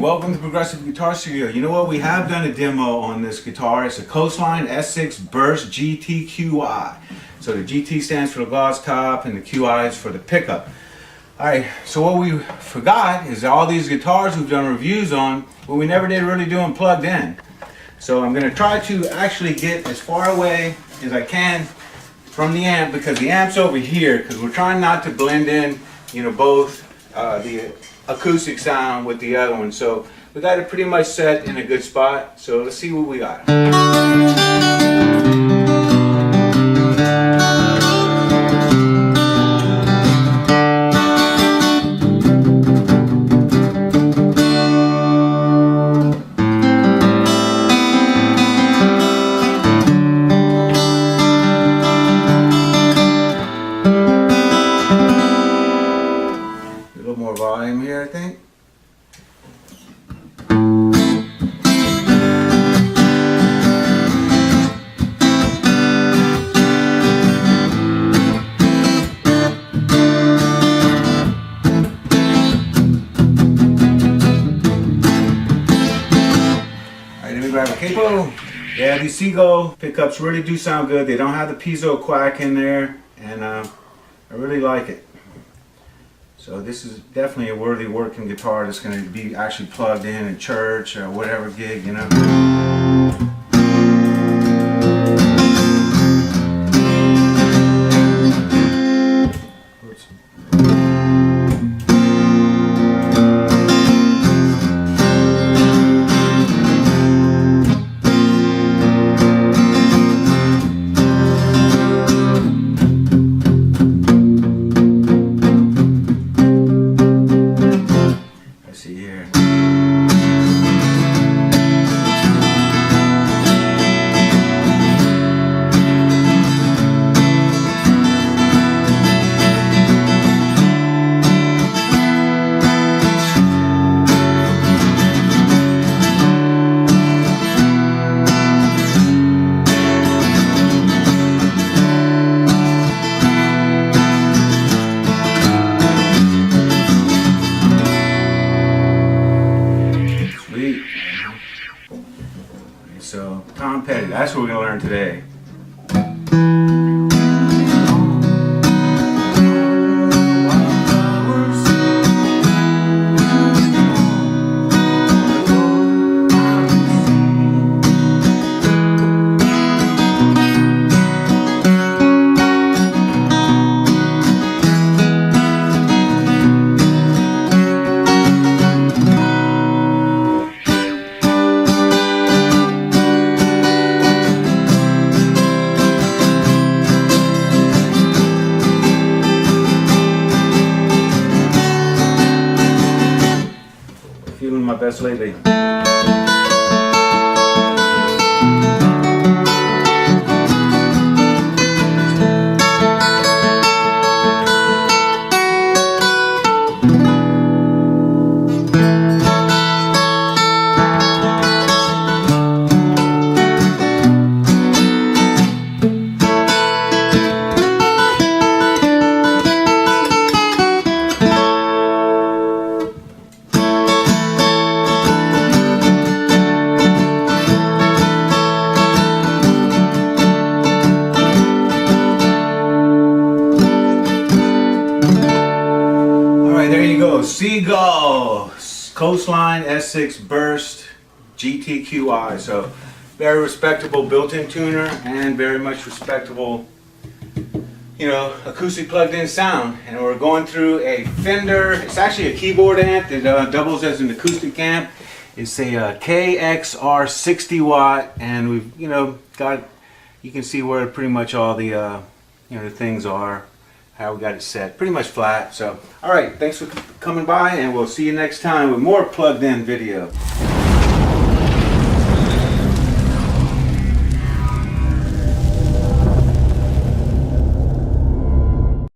welcome to Progressive Guitar Studio. You know what? We have done a demo on this guitar. It's a Coastline S6 Burst GT-QI. So the GT stands for the gloss top and the QI is for the pickup. Alright, so what we forgot is all these guitars we've done reviews on, but we never did really do them plugged in. So I'm going to try to actually get as far away as I can from the amp, because the amp's over here, because we're trying not to blend in, both the acoustic sound with the other one. So we got it pretty much set in a good spot. So let's see what we got. More volume here, I think. Alright, let me grab a capo. Yeah, these Seagull pickups really do sound good. They don't have the piezo quack in there, and I really like it. So this is definitely a worthy working guitar that's going to be actually plugged in church or whatever gig, So, Tom Petty, that's what we're going to learn today. Feeling my best lately. There you go, Seagull Coastline S6 Burst GT-QI. So very respectable built-in tuner and very much respectable, acoustic plugged-in sound. And we're going through a Fender. It's actually a keyboard amp that doubles as an acoustic amp. It's a KXR 60 watt, and we've got. You can see where pretty much all the the things are. How we got it set, pretty much flat. So, alright, thanks for coming by, and we'll see you next time with more plugged in video.